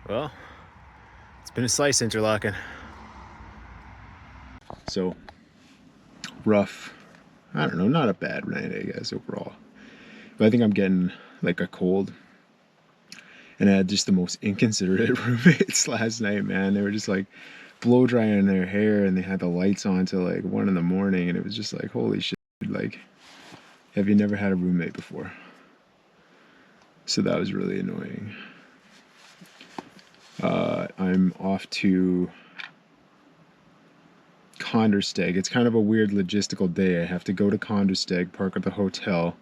Well, it's been a slice interlocking. So, rough. I don't know, not a bad night, I guess, overall. But I think I'm getting like a cold. And I had just the most inconsiderate roommates last night, man. They were just like blow drying their hair and they had the lights on till like 1 in the morning. And it was just like, holy shit, like, have you never had a roommate before? So that was really annoying. I'm off to Kandersteg. It's kind of a weird logistical day. I have to go to Kandersteg, park at the hotel,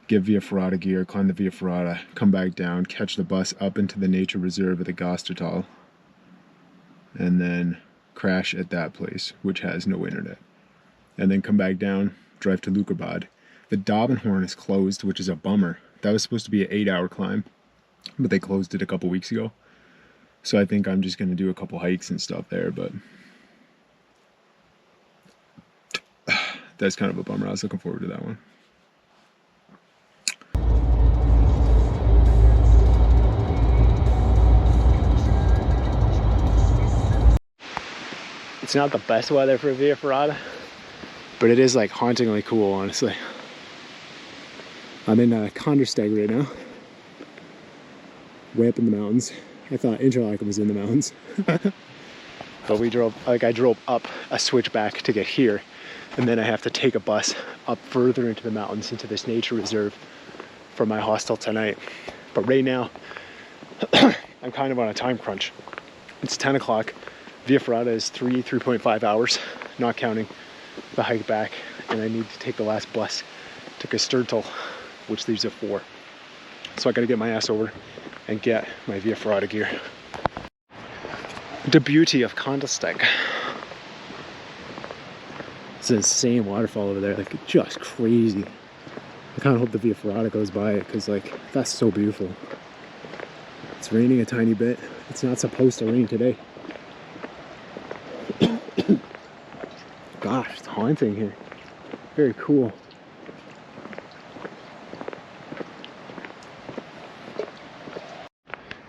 get Via Ferrata gear, climb the Via Ferrata, come back down, catch the bus up into the nature reserve of the Gasterntal, and then crash at that place, which has no internet. And then come back down, drive to Lukerbad. The Dobbenhorn is closed, which is a bummer. That was supposed to be an 8-hour climb, but they closed it a couple weeks ago. So I think I'm just going to do a couple hikes and stuff there, but that's kind of a bummer. I was looking forward to that one. It's not the best weather for Via Ferrata, but it is like hauntingly cool, honestly. I'm in Kandersteg right now, way up in the mountains. I thought Interlaken was in the mountains. But I drove up a switchback to get here, and then I have to take a bus up further into the mountains into this nature reserve for my hostel tonight. But right now, I'm kind of on a time crunch. It's 10 o'clock. Via Ferrata is 3.5 hours, not counting the hike back, and I need to take the last bus to Gasterntal, which leaves at 4. So I gotta get my ass over and get my Via Ferrata gear. The beauty of Kandersteg. It's an insane waterfall over there, like just crazy. I kind of hope the Via Ferrata goes by it, because like that's so beautiful. It's raining a tiny bit. It's not supposed to rain today. Gosh, it's haunting here. Very cool.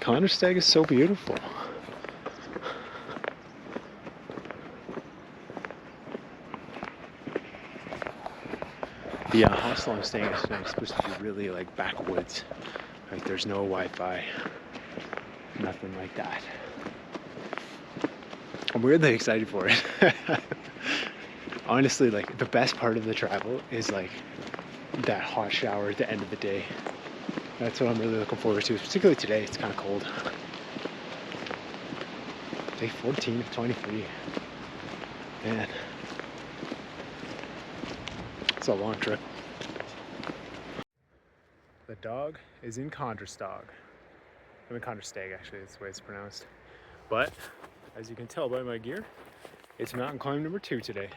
Kandersteg is so beautiful. The hostel I'm staying at tonight is supposed to be really like backwoods. Like there's no Wi-Fi, nothing like that. I'm weirdly excited for it. Honestly, like the best part of the travel is like that hot shower at the end of the day. That's what I'm really looking forward to, particularly today. It's kind of cold. Day 14 of 23. Man, it's a long trip. The dog is in Kandersteg. I'm in Kandersteg, actually, that's the way it's pronounced. But, as you can tell by my gear, it's mountain climb number 2 today.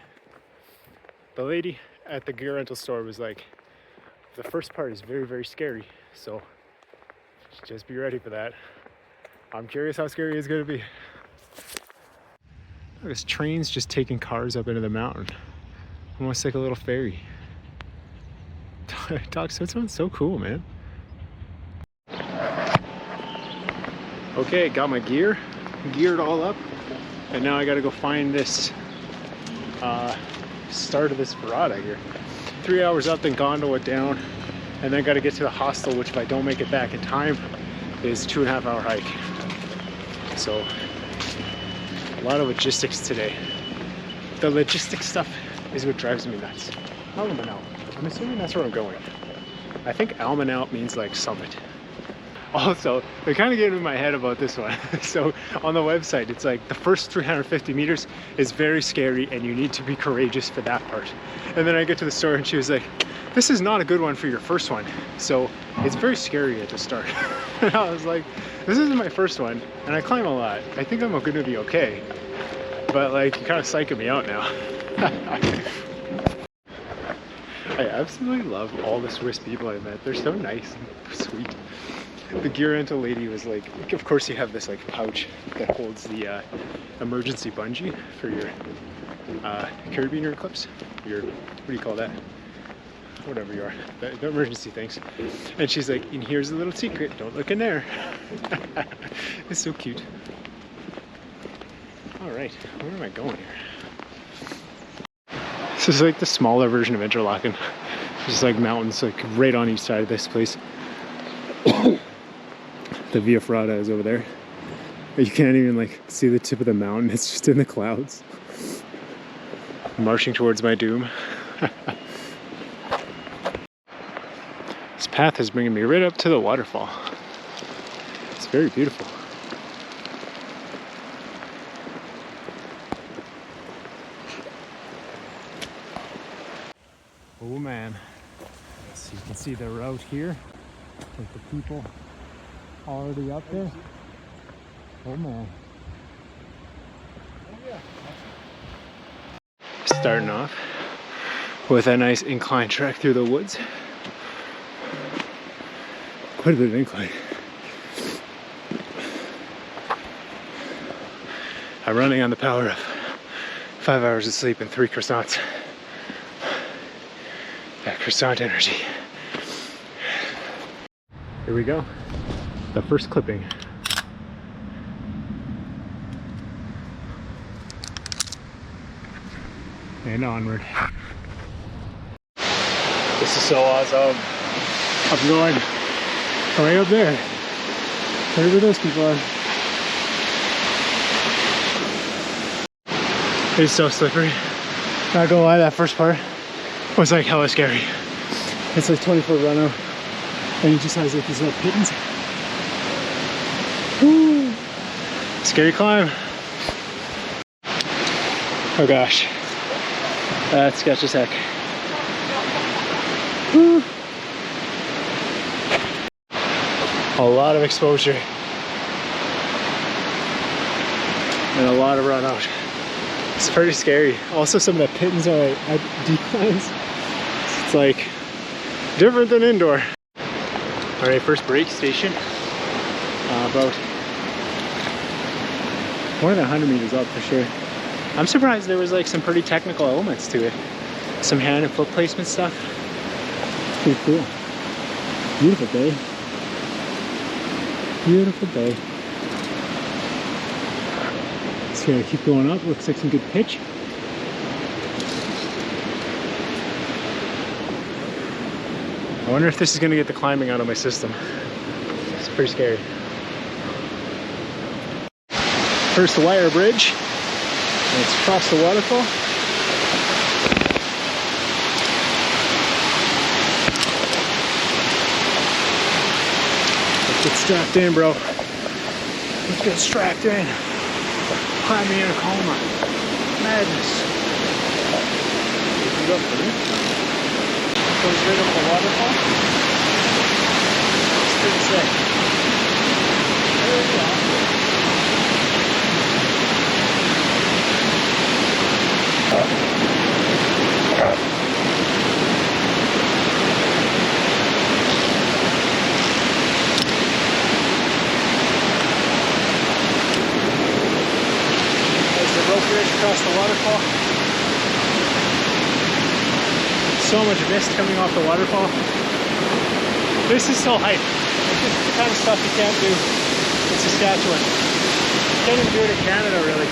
The lady at the gear rental store was like, the first part is very, very scary, so just be ready for that. I'm curious how scary it's going to be. Look, this train's just taking cars up into the mountain. Almost like a little ferry. Dog, so it sounds so cool, man. Okay, got my gear, geared all up, and now I gotta go find this start of this Ferrata here. 3 hours up, then gondola down, and then gotta get to the hostel, which if I don't make it back in time, is 2.5-hour hike. So, a lot of logistics today. The logistics stuff is what drives me nuts. Allmenalp. I'm assuming that's where I'm going. I think Allmenalp means like summit. Also, they're kind of getting in my head about this one. So on the website, it's like the first 350 meters is very scary and you need to be courageous for that part. And then I get to the store and she was like, this is not a good one for your first one. So it's very scary at the start. And I was like, this isn't my first one and I climb a lot. I think I'm going to be okay. But like, you're kind of psyching me out now. I absolutely love all the Swiss people I met. They're so nice and sweet. The gear rental lady was like, of course you have this like pouch that holds the emergency bungee for your carabiner clips. Your, what do you call that? whatever you are, the emergency things. And she's like, and here's a little secret, don't look in there. It's so cute. All right, where am I going here? This is like the smaller version of Interlaken. Just like mountains like right on each side of this place. The Via Ferrata is over there. You can't even like see the tip of the mountain, it's just in the clouds. Marching towards my doom. This path is bringing me right up to the waterfall. It's very beautiful. Oh man. So you can see the route here with the people already up there. Oh man. Starting off with a nice incline trek through the woods. Quite a bit of incline. I'm running on the power of 5 hours of sleep and 3 croissants. That croissant energy. Here we go. The first clipping. And onward. This is so awesome. I'm going way up there. Wherever those people are. It's so slippery. Not gonna lie, that first part was like hella scary. It's like 20-foot run out. And he just has like these little pittons. Woo! Scary climb. Oh gosh. That's sketch as heck. Woo. A lot of exposure. And a lot of run out. It's pretty scary. Also some of the pittons are like at declines. It's like different than indoor. Alright, first break station. About more than 100 meters up for sure. I'm surprised there was like some pretty technical elements to it. Some hand and foot placement stuff. It's pretty cool. Beautiful day. Beautiful day. Just gonna keep going up. Looks like some good pitch. I wonder if this is gonna get the climbing out of my system. It's pretty scary. First wire bridge. Let's cross the waterfall. Let's get strapped in, bro. Let's get strapped in. Climbing in a coma. Madness. Goes right up the waterfall. It's pretty sick. There we go. There's the rope bridge across the waterfall. So much mist coming off the waterfall. This is still hype. This is the kind of stuff you can't do in Saskatchewan. You can't even do it in Canada, really.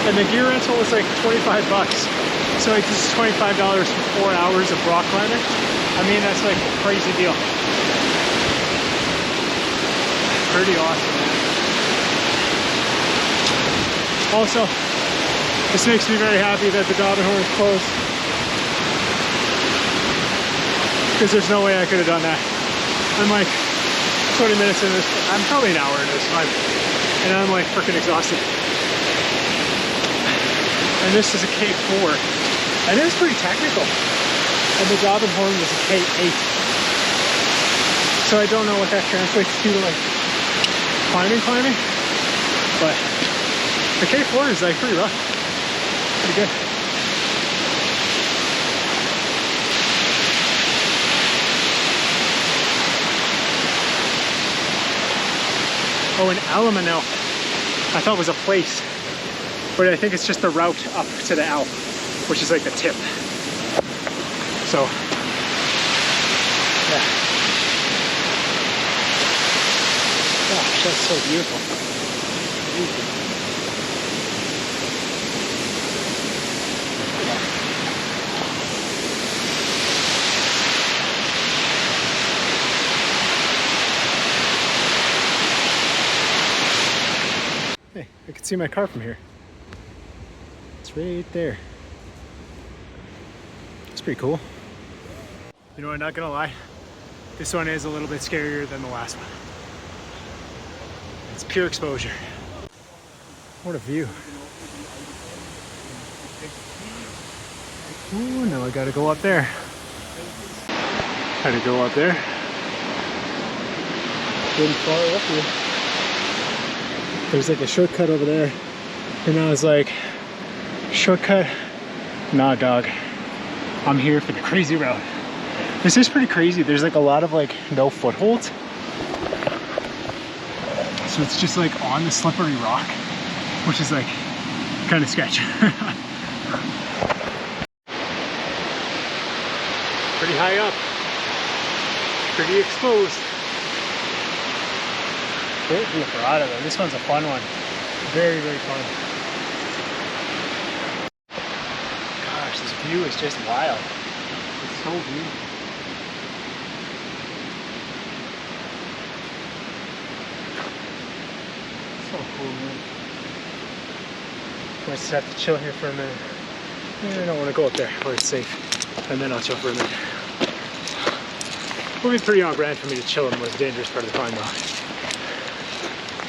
And the gear rental was like 25 bucks. So like this is $25 for 4 hours of rock climbing. I mean, that's like a crazy deal. Pretty awesome, man. Also, this makes me very happy that the Gasterntal is closed. Because there's no way I could have done that. I'm like 20 minutes in this, I'm probably an hour in this time. And I'm like freaking exhausted. And this is a K4. And it was pretty technical. And the Gasterntal was a K8. So I don't know what that translates to like climbing. But the K4 is like pretty rough. Pretty good. Oh, an allmenalp. I thought it was a place. But I think it's just the route up to the Alp. which is like the tip. So, yeah. Gosh, that's so beautiful. Hey, I can see my car from here. It's right there. It's pretty cool. You know what, I'm not gonna lie. This one is a little bit scarier than the last one. It's pure exposure. What a view. Ooh, now I gotta go up there. Had to go up there. Getting far up here. There's like a shortcut over there. And I was like, shortcut? Nah, dog. I'm here for the crazy route. This is pretty crazy. There's like a lot of like no footholds. So it's just like on the slippery rock, which is like kind of sketchy. Pretty high up. Pretty exposed. Great view for out of though. This one's a fun one. Very, very fun. Gosh, this view is just wild. It's so beautiful. So cool, man. I just have to chill here for a minute. I don't want to go up there where it's safe. And then I'll chill for a minute. It would be pretty on brand for me to chill in the most dangerous part of the climb though.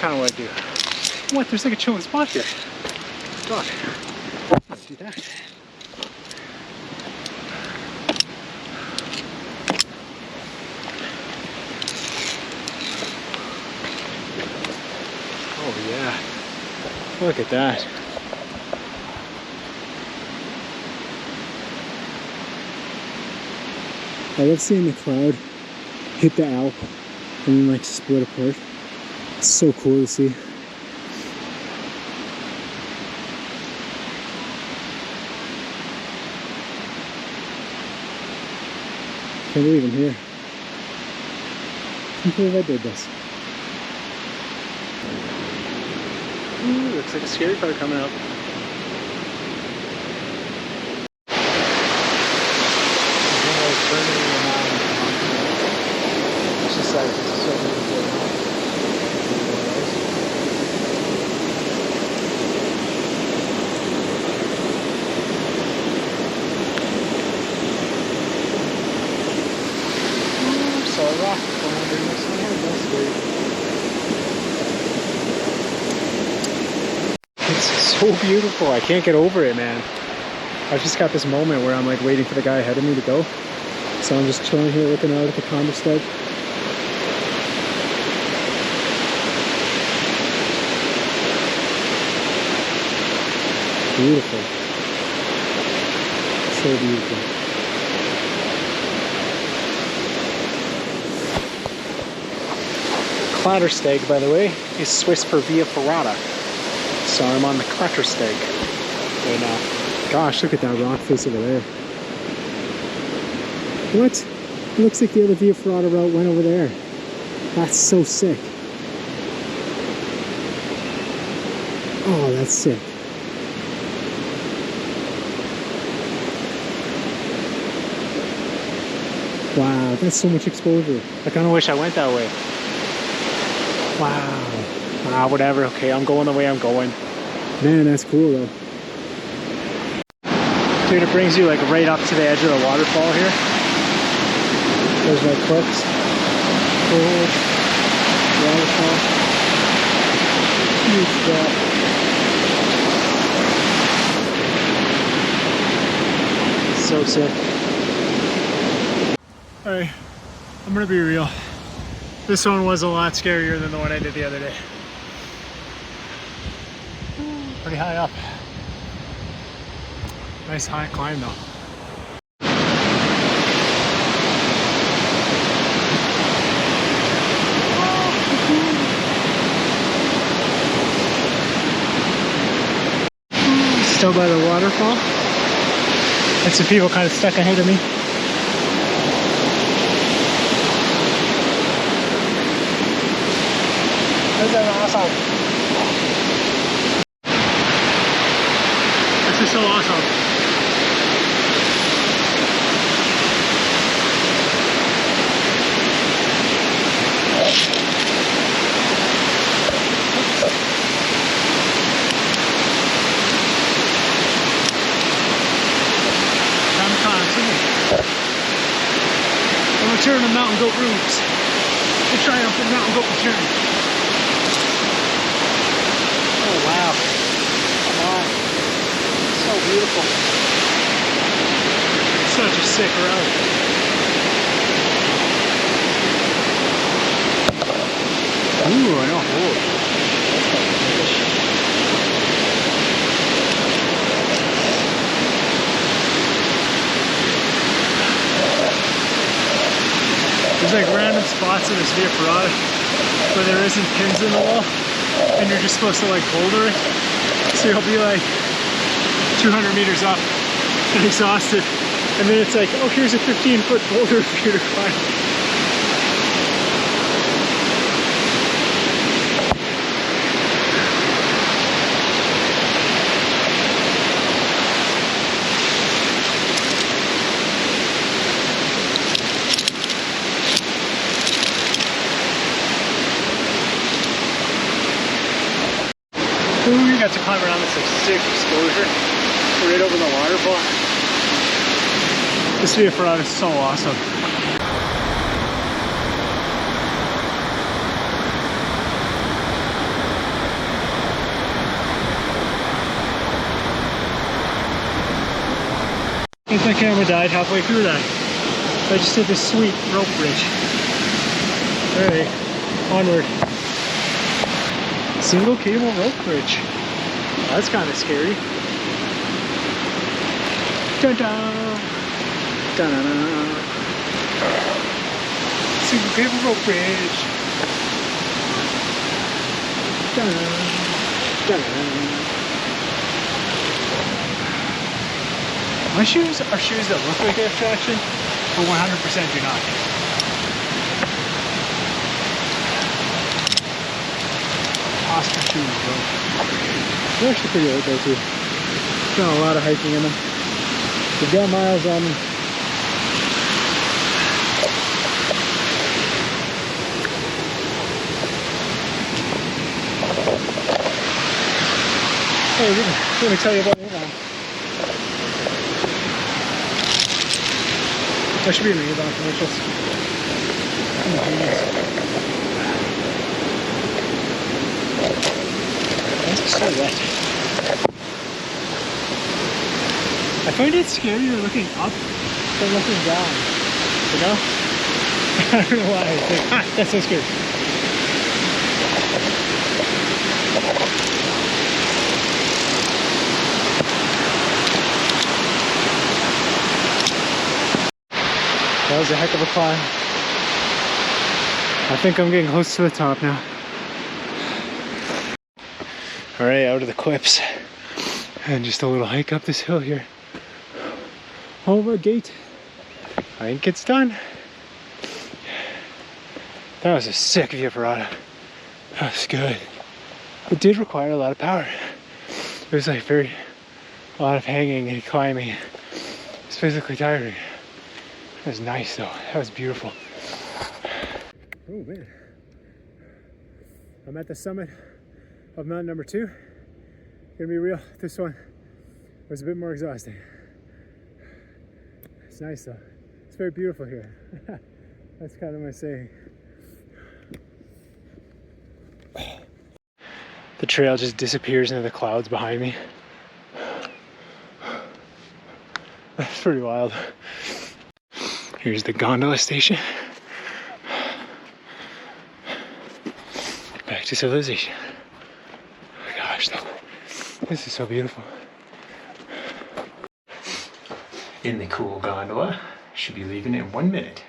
Kind of what I do. What? There's like a chilling spot here. God. Let's do that. Oh yeah. Look at that. I love seeing the cloud hit the Alp and then like split apart. It's so cool to see. Can't believe I'm here. Can't believe I did this. Ooh, looks like a scary car coming up. It's just like, this is so beautiful. Rock it's so beautiful. I can't get over it, man. I've just got this moment where I'm like waiting for the guy ahead of me to go. So I'm just chilling here looking out at the Kandersteg. Beautiful. So beautiful. Klettersteig, by the way, is Swiss for Via Ferrata. So I'm on the Klettersteig right now. Gosh, look at that rock face over there. What? It looks like the other Via Ferrata route went over there. That's so sick. Oh, that's sick. Wow, that's so much exposure. I kind of wish I went that way. Wow. Ah, whatever. Okay, I'm going the way I'm going. Man, that's cool though. Dude, it brings you like right up to the edge of the waterfall here. There's my cliffs. Cool. Waterfall. Huge drop. So sick. Alright, I'm gonna be real. This one was a lot scarier than the one I did the other day. Pretty high up. Nice high climb though. Still by the waterfall. And some people kind of stuck ahead of me. This is awesome. This is so awesome. I'm returning to Mountain Goat Ruebs. The triumphant Mountain Goat return. Oh wow. Come on. So beautiful. Such a sick route. Ooh, I know. Oh. There's like random spots in this Via Ferrata where there isn't pins in the wall and you're just supposed to like boulder it. So you'll be like 200 meters up and exhausted. And then it's like, oh, here's a 15-foot boulder for you to climb. Ooh, you got to climb around this like sick exposure right over the waterfall. This Via Ferrata is so awesome. I think my camera died halfway through that. I just did this sweet rope bridge. Alright, onward. Single cable rope bridge. That's kind of scary. Dun-dun! Dun-dun-dun! Single cable rope bridge. Dun-dun! Dun-dun! My shoes are shoes that look like they have traction, but 100% do not. Oscar shoes, bro. They're actually pretty old though too. Done a lot of hiking in them. They've got miles on them. Hey, let me tell you about Avon. That should be in the Avon commercials. Oh, it's so wet. I find it scarier looking up than looking down. You know? I don't know why. It's like, that's so scary. That was a heck of a climb. I think I'm getting close to the top now. Alright, out of the cliffs. And just a little hike up this hill here. Home gate. I think it's done. That was a sick Via Ferrata. That was good. It did require a lot of power. It was like a lot of hanging and climbing. It's physically tiring. That was nice though. That was beautiful. Oh man. I'm at the summit of mountain number 2. Gonna be real, this one was a bit more exhausting. It's nice though. It's very beautiful here. That's kind of my saying. The trail just disappears into the clouds behind me. That's pretty wild. Here's the gondola station. Back to civilization. Gosh, this is so beautiful. In the cool gondola. Should be leaving in 1 minute.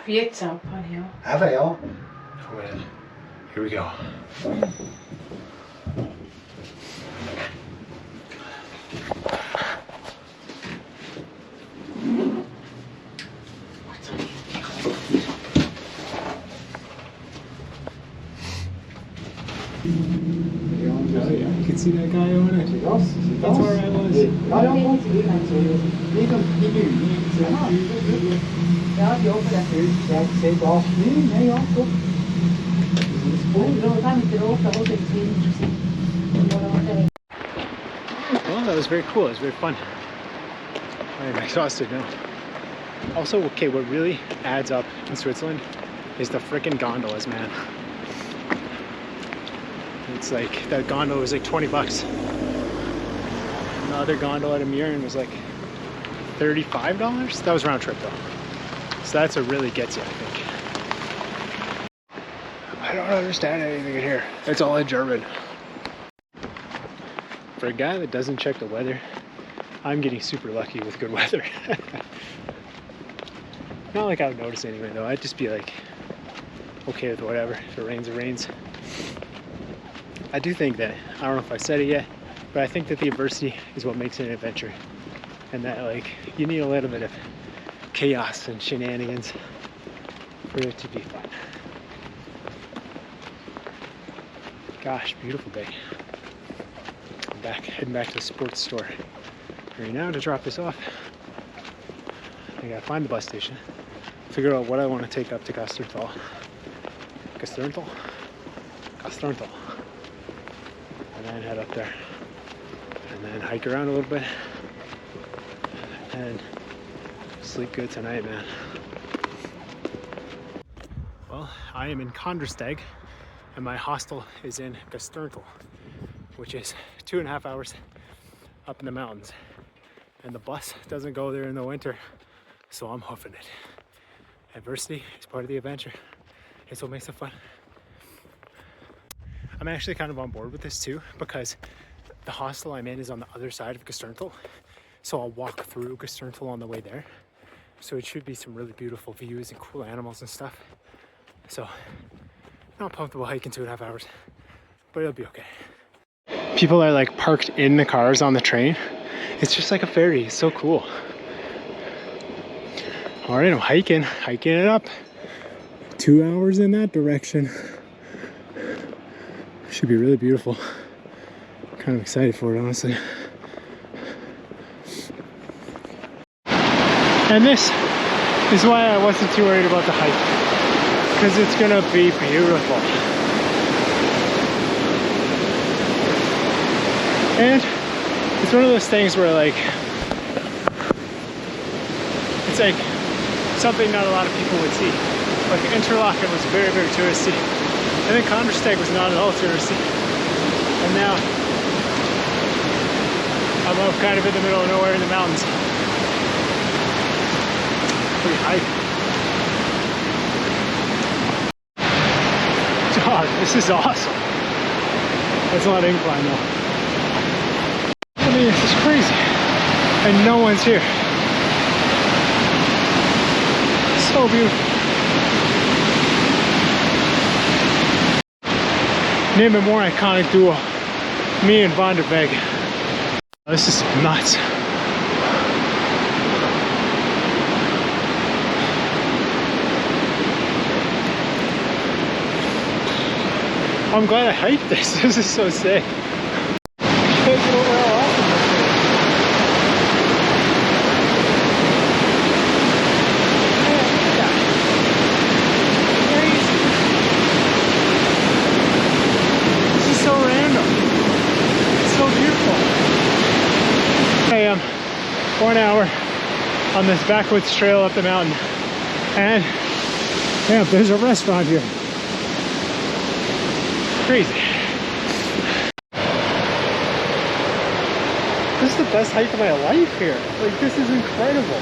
Pizza upon hill. Well, here we go. Oh yeah, you can see that guy on it. That's where I was. Well, that was very cool. It was very fun. I'm exhausted now. Also, okay, what really adds up in Switzerland is the freaking gondolas, man. It's like, that gondola was like 20 bucks. And the other gondola at Amiens was like $35? That was round trip though. So that's what really gets you, I think. I don't understand anything in here. It's all in German. For a guy that doesn't check the weather, I'm getting super lucky with good weather. Not like I would notice anyway though. I'd just be like, okay with whatever. If it rains, it rains. I do think that, I don't know if I said it yet, but I think that the adversity is what makes it an adventure. And that like, you need a little bit of chaos and shenanigans for it to be fun. Gosh, beautiful day. I'm heading back to the sports store right now to drop this off. I gotta find the bus station, figure out what I want to take up to Gasterntal. Gasterntal? Gasterntal. And then head up there. And then hike around a little bit. And sleep good tonight, man. Well, I am in Kandersteg, and my hostel is in Gasterntal, which is 2.5 hours up in the mountains. And the bus doesn't go there in the winter, so I'm hoofing it. Adversity is part of the adventure. It's what makes it fun. I'm actually kind of on board with this too, because the hostel I'm in is on the other side of Gasterntal. So I'll walk through Gasterntal on the way there. So it should be some really beautiful views and cool animals and stuff. So not pumped we'll hike in 2.5 hours, but it'll be okay. People are like parked in the cars on the train. It's just like a ferry. It's so cool. All right, I'm hiking it up. 2 hours in that direction. Should be really beautiful. Kind of excited for it, honestly. And this is why I wasn't too worried about the hike, because it's gonna be beautiful. And it's one of those things where like, it's like something not a lot of people would see. Like Interlaken was very, very touristy. And then Kandersteg was not at all touristy. And now I'm up kind of in the middle of nowhere in the mountains. Pretty hike. God, this is awesome. That's a lot of incline though. I mean, this is crazy. And no one's here. So beautiful. Name a more iconic duo. Me and Van der Weg. This is nuts. I'm glad I hiked this. This is so sick. I am 1 hour on this backwoods trail up the mountain, and yeah, there's a restaurant here. Crazy. This is the best hike of my life here. Like, this is incredible.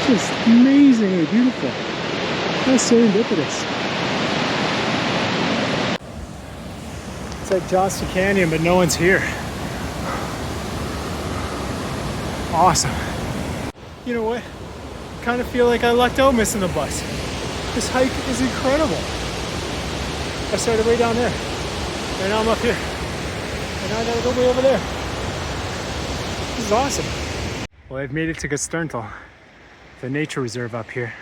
Just amazingly beautiful. That's serendipitous. It's like Johnson Canyon, but no one's here. Awesome. You know what? Kind of feel like I lucked out missing the bus. This hike is incredible. I started way down there, and now I'm up here. And now I gotta go way over there. This is awesome. Well, I've made it to Gasterntal, the nature reserve up here.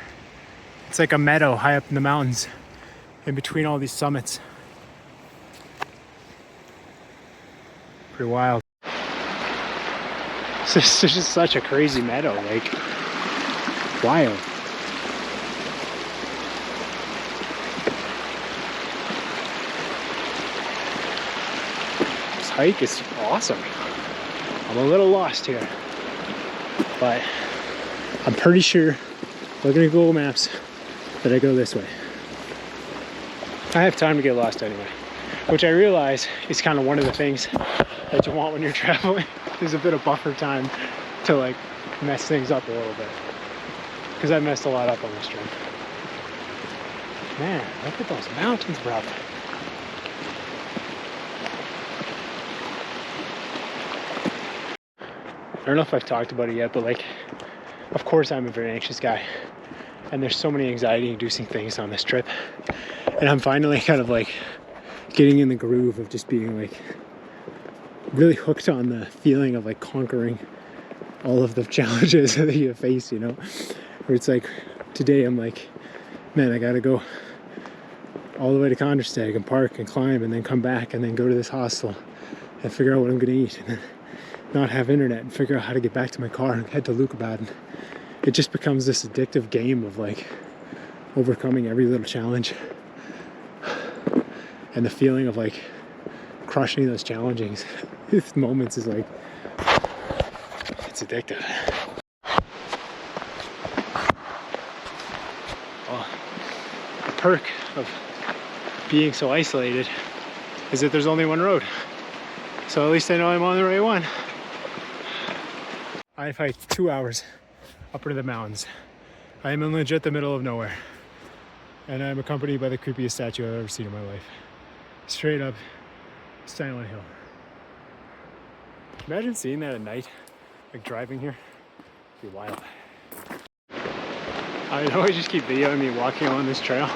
It's like a meadow high up in the mountains, in between all these summits. Pretty wild. This is just such a crazy meadow, like wild. This hike is awesome. I'm a little lost here, but I'm pretty sure, looking at Google Maps, that I go this way. I have time to get lost anyway, which I realize is kind of one of the things that you want when you're traveling. There's a bit of buffer time to like mess things up a little bit, because I messed a lot up on this trip. Man, look at those mountains, bro. I don't know if I've talked about it yet, but like, of course I'm a very anxious guy, and there's so many anxiety inducing things on this trip, and I'm finally kind of like getting in the groove of just being like really hooked on the feeling of like conquering all of the challenges that you face, you know, where it's like today I'm like, man, I gotta go all the way to Kandersteg and park and climb and then come back and then go to this hostel and figure out what I'm gonna eat and then not have internet and figure out how to get back to my car and head to Lucabaden. It just becomes this addictive game of like overcoming every little challenge, and the feeling of like crushing those challenging moments is like, it's addictive. Well, the perk of being so isolated is that there's only one road, so at least I know I'm on the right one. I've hiked 2 hours up into the mountains. I am in legit the middle of nowhere, and I'm accompanied by the creepiest statue I've ever seen in my life. Straight up Silent Hill. Imagine seeing that at night, like driving here. It'd be wild. I know I just keep videoing me walking along this trail,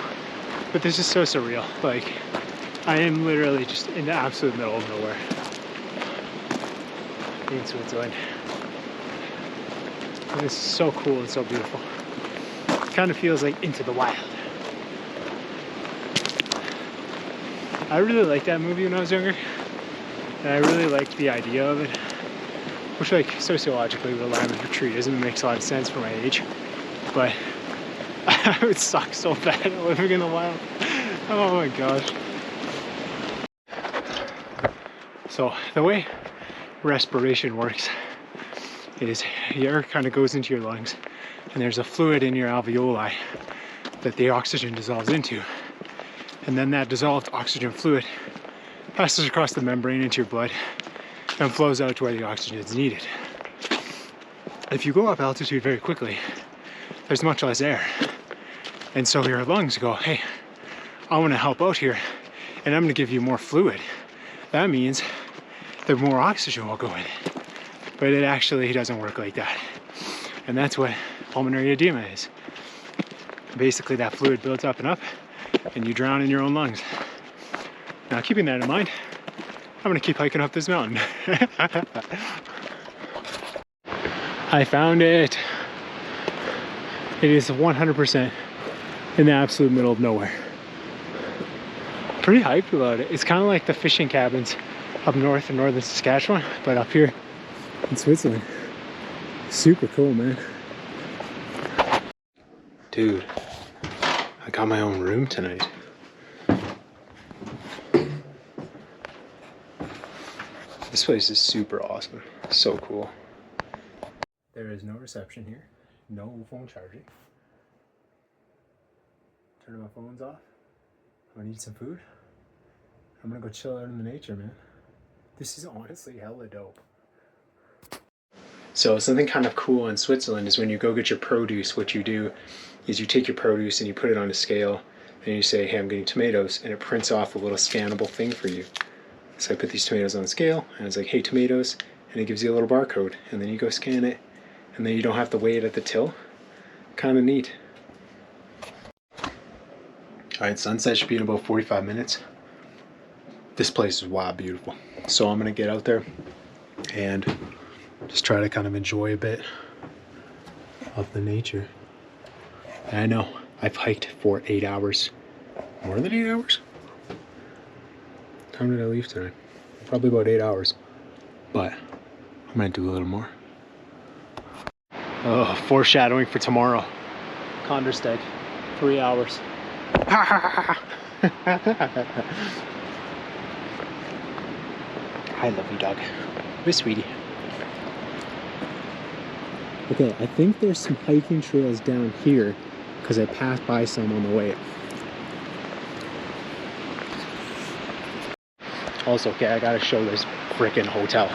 but this is so surreal. Like, I am literally just in the absolute middle of nowhere in Switzerland. And this is so cool and so beautiful. It kind of feels like Into the Wild. I really liked that movie when I was younger, and I really liked the idea of it, which like sociologically what a lion's retreat is, and it makes a lot of sense for my age, but I would suck so bad at living in the wild. Oh my gosh. So the way respiration works is the air kind of goes into your lungs, and there's a fluid in your alveoli that the oxygen dissolves into. And then that dissolved oxygen fluid passes across the membrane into your blood and flows out to where the oxygen is needed. If you go up altitude very quickly, there's much less air. And so your lungs go, hey, I want to help out here, and I'm going to give you more fluid. That means that more oxygen will go in. But it actually doesn't work like that. And that's what pulmonary edema is. Basically, that fluid builds up and up, and you drown in your own lungs. Now, keeping that in mind, I'm gonna keep hiking up this mountain. I found it. It is 100% in the absolute middle of nowhere. Pretty hyped about it. It's kind of like the fishing cabins up north in northern Saskatchewan, but up here in Switzerland. Super cool, man. Dude, I got my own room tonight. This place is super awesome. So cool. There is no reception here. No phone charging. Turning my phones off. I need some food. I'm gonna go chill out in the nature, man. This is honestly hella dope. So something kind of cool in Switzerland is when you go get your produce, what you do is you take your produce and you put it on a scale and you say, hey, I'm getting tomatoes, and it prints off a little scannable thing for you. So I put these tomatoes on the scale and it's like, hey, tomatoes, and it gives you a little barcode, and then you go scan it, and then you don't have to weigh it at the till. Kind of neat. Alright, sunset should be in about 45 minutes. This place is wild beautiful. So I'm gonna get out there and just try to kind of enjoy a bit of the nature. And I know I've hiked for 8 hours. More than 8 hours? What time did I leave tonight? Probably about 8 hours. But I might do a little more. Oh, foreshadowing for tomorrow. Kandersteg, 3 hours. I love you, dog. Hey, sweetie. Okay, I think there's some hiking trails down here because I passed by some on the way. Also, okay, I gotta show this freaking hotel.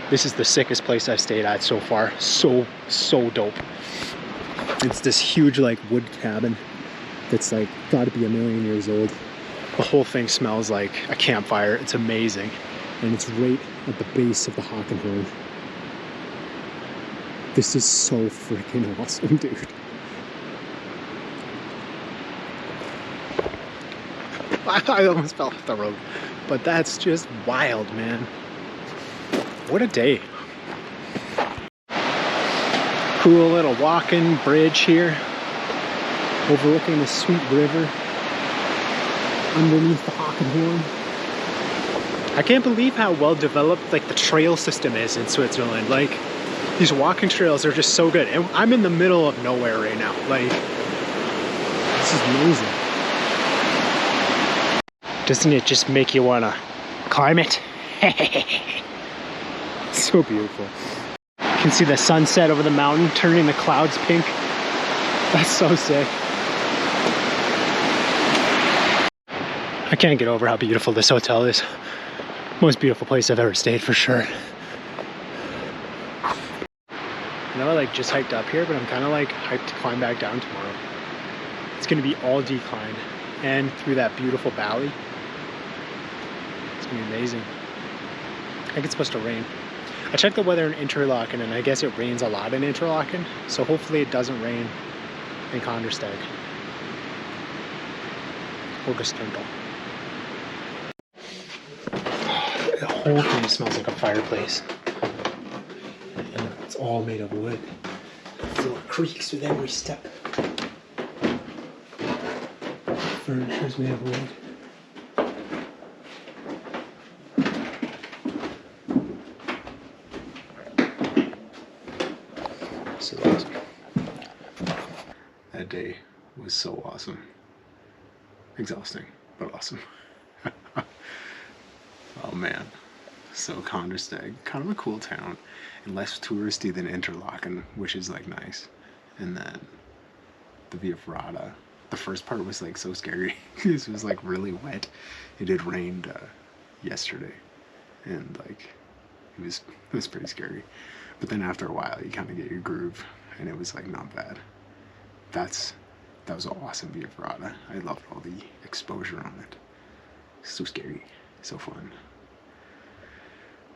This is the sickest place I've stayed at so far. So dope. It's this huge like wood cabin that's like gotta be 1,000,000 years old. The whole thing smells like a campfire. It's amazing. And it's right at the base of the Hockenhorn. This is so freaking awesome, dude. I almost fell off the road, but that's just wild, man. What a day. Cool little walking bridge here, overlooking the sweet river underneath the Hockenhorn. I can't believe how well developed like the trail system is in Switzerland. Like, these walking trails are just so good. And I'm in the middle of nowhere right now. Like, this is amazing. Doesn't it just make you wanna climb it? So beautiful. You can see the sunset over the mountain, turning the clouds pink. That's so sick. I can't get over how beautiful this hotel is. Most beautiful place I've ever stayed, for sure. I know I like just hiked up here, but I'm kind of like hyped to climb back down tomorrow. It's gonna be all decline and through that beautiful valley. It's gonna be amazing. I think it's supposed to rain. I checked the weather in Interlaken and I guess it rains a lot in Interlaken. So hopefully it doesn't rain in Kandersteg or Gasterntal. The whole thing smells like a fireplace. And it's all made of wood. It little creaks with every step. Furniture's made of wood. This is awesome. That day was so awesome. Exhausting, but awesome. Oh man. So Kandersteg, kind of a cool town, and less touristy than Interlaken, which is like nice. And then the Via Ferrata. The first part was like so scary. This was like really wet. It had rained yesterday, and like it was pretty scary. But then after a while, you kind of get your groove, and it was like not bad. That was an awesome Via Ferrata. I loved all the exposure on it. So scary, so fun.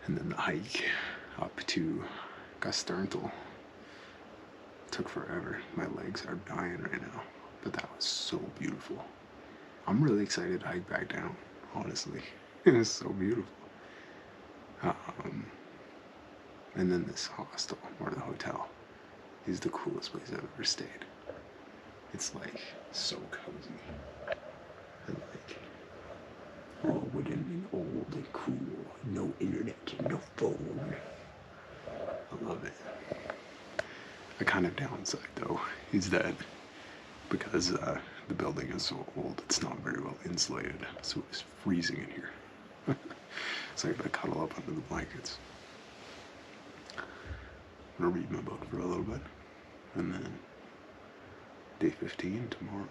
And then the hike up to Gasterntal took forever. My legs are dying right now, but that was so beautiful. I'm really excited to hike back down, honestly. It was so beautiful. And then this hostel, or the hotel, is the coolest place I've ever stayed. It's like so cozy. And like all wooden and old and cool. No internet, no phone. I love it. A kind of downside though is that because the building is so old, it's not very well insulated, so it's freezing in here. So I gotta cuddle up under the blankets. I'm gonna read my book for a little bit, and then day 15 tomorrow.